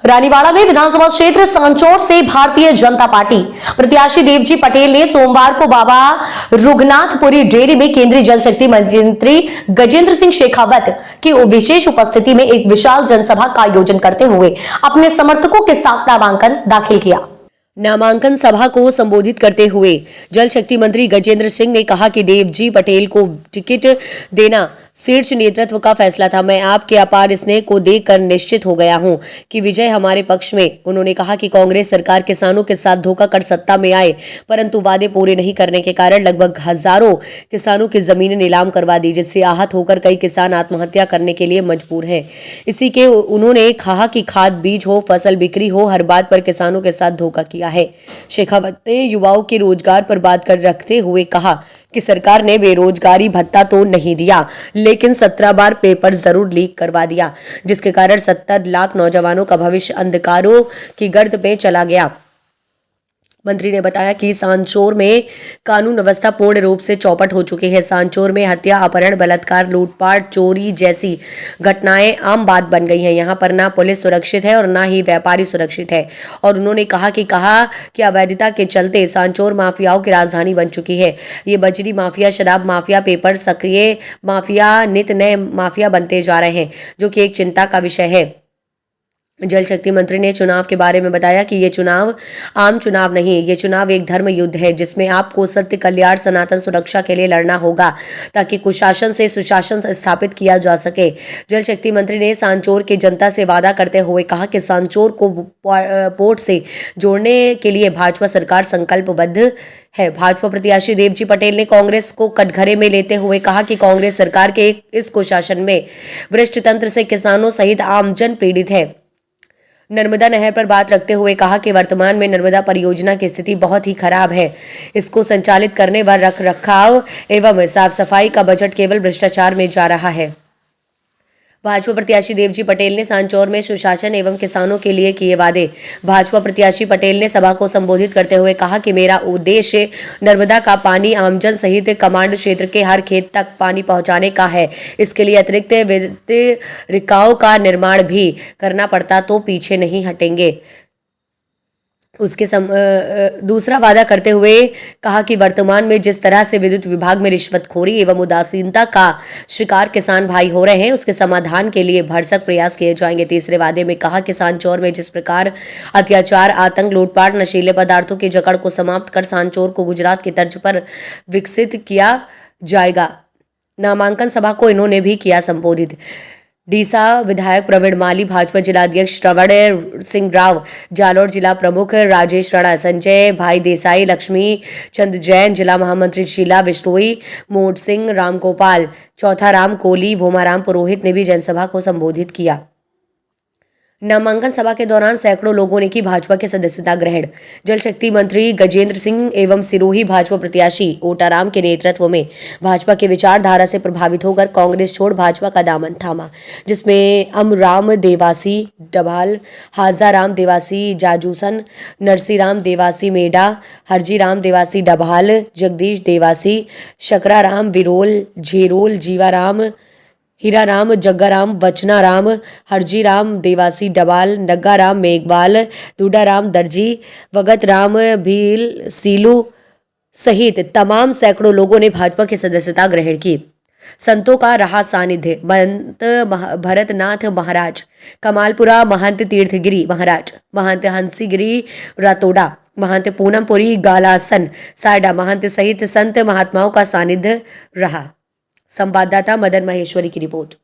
रानीवाड़ा में विधानसभा क्षेत्र सांचौर से भारतीय जनता पार्टी प्रत्याशी देवजी पटेल ने सोमवार को बाबा रुगनाथपुरी डेयरी में केंद्रीय जल शक्ति मंत्री गजेंद्र सिंह शेखावत की विशेष उपस्थिति में एक विशाल जनसभा का आयोजन करते हुए अपने समर्थकों के साथ नामांकन दाखिल किया। नामांकन सभा को संबोधित करते हुए जल शक्ति मंत्री गजेंद्र सिंह ने कहा कि देवजी पटेल को टिकट देना शीर्ष नेतृत्व का फैसला था। मैं आपके अपार स्नेह को देखकर निश्चित हो गया हूं कि विजय हमारे पक्ष में। उन्होंने कहा कि कांग्रेस सरकार किसानों के साथ धोखा कर सत्ता में आए, परंतु वादे पूरे नहीं करने के कारण लगभग हजारों किसानों की जमीनें नीलाम करवा दी, जिससे आहत होकर कई किसान आत्महत्या करने के लिए मजबूर हैं। इसी के उन्होंने कहा कि खाद बीज हो, फसल बिक्री हो, हर बात पर किसानों के साथ धोखा किया है। शेखावत ने युवाओं के रोजगार पर बात कर रखते हुए कहा कि सरकार ने बेरोजगारी भत्ता तो नहीं दिया, लेकिन 17 बार पेपर जरूर लीक करवा दिया, जिसके कारण 70 लाख नौजवानों का भविष्य अंधकारों की गर्त में चला गया। मंत्री ने बताया कि सांचौर में कानून व्यवस्था पूर्ण रूप से चौपट हो चुकी है। सांचौर में हत्या, अपहरण, बलात्कार, लूटपाट, चोरी जैसी घटनाएं आम बात बन गई हैं। यहाँ पर ना पुलिस सुरक्षित है और ना ही व्यापारी सुरक्षित है। और उन्होंने कहा कि अवैधता के चलते सांचौर माफियाओं की राजधानी बन चुकी है। ये बजरी माफिया, शराब माफिया, पेपर सक्रिय माफिया, नित नए माफिया बनते जा रहे हैं, जो कि एक चिंता का विषय है। जल शक्ति मंत्री ने चुनाव के बारे में बताया कि ये चुनाव आम चुनाव नहीं, ये चुनाव एक धर्म युद्ध है, जिसमें आपको सत्य, कल्याण, सनातन सुरक्षा के लिए लड़ना होगा, ताकि कुशासन से सुशासन स्थापित किया जा सके। जल शक्ति मंत्री ने सांचौर की जनता से वादा करते हुए कहा कि सांचौर को पोर्ट से जोड़ने के लिए भाजपा सरकार संकल्पबद्ध है। भाजपा प्रत्याशी देवजी पटेल ने कांग्रेस को कटघरे में लेते हुए कहा कि कांग्रेस सरकार के इस कुशासन में भ्रष्ट तंत्र से किसानों सहित आमजन पीड़ित है। नर्मदा नहर पर बात रखते हुए कहा कि वर्तमान में नर्मदा परियोजना की स्थिति बहुत ही खराब है। इसको संचालित करने व रख रखाव एवं साफ सफाई का बजट केवल भ्रष्टाचार में जा रहा है। भाजपा प्रत्याशी देवजी पटेल ने सांचौर में सुशासन एवं किसानों के लिए किए वादे। भाजपा प्रत्याशी पटेल ने सभा को संबोधित करते हुए कहा कि मेरा उद्देश्य नर्मदा का पानी आमजन सहित कमांड क्षेत्र के हर खेत तक पानी पहुंचाने का है। इसके लिए अतिरिक्त वितरिकाओं का निर्माण भी करना पड़ता तो पीछे नहीं हटेंगे। उसके दूसरा वादा करते हुए कहा कि वर्तमान में जिस तरह से विद्युत विभाग में रिश्वतखोरी एवं उदासीनता का शिकार किसान भाई हो रहे हैं, उसके समाधान के लिए भरसक प्रयास किए जाएंगे। तीसरे वादे में कहा कि सांचौर में जिस प्रकार अत्याचार, आतंक, लूटपाट, नशीले पदार्थों की जकड़ को समाप्त कर सांचौर को गुजरात की तर्ज पर विकसित किया जाएगा। नामांकन सभा को इन्होंने भी किया संबोधित। डीसा विधायक प्रवीण माली, भाजपा जिलाध्यक्ष श्रवण सिंह राव, जालोर जिला प्रमुख राजेश राणा, संजय भाई देसाई, लक्ष्मी चंद जैन, जिला महामंत्री शीला विश्नोई, मोट सिंह, रामगोपाल, चौथा राम कोली, भोमाराम पुरोहित ने भी जनसभा को संबोधित किया। नामांकन सभा के दौरान सैकड़ों लोगों ने की भाजपा के सदस्यता ग्रहण। जल शक्ति मंत्री गजेंद्र सिंह एवं सिरोही भाजपा प्रत्याशी ओटाराम के नेतृत्व में भाजपा की विचारधारा से प्रभावित होकर कांग्रेस छोड़ भाजपा का दामन थामा, जिसमें अमराम देवासी डभाल, हाजाराम देवासी जाजूसन, नरसीराम देवासी मेडा, हरजीराम देवासी डभाल, जगदीश देवासी, शकराराम विरोल, झेरोल, जीवाराम, हीराराम, जग्गाराम, वचनाराम, हरजीराम देवासी डबाल, नग्गाराम मेघवाल, दूडाराम दर्जी, वगतराम भील, सीलू सहित तमाम सैकड़ों लोगों ने भाजपा की सदस्यता ग्रहण की। संतों का रहा सानिध्य। महंत भरतनाथ महाराज, कमालपुरा महंत तीर्थगिरी महाराज, महंत हंसीगिरी रातोड़ा, महंत पूनमपुरी गालासन सायडा महंत सहित संत महात्माओं का सानिध्य रहा। संवाददाता मदन महेश्वरी की रिपोर्ट।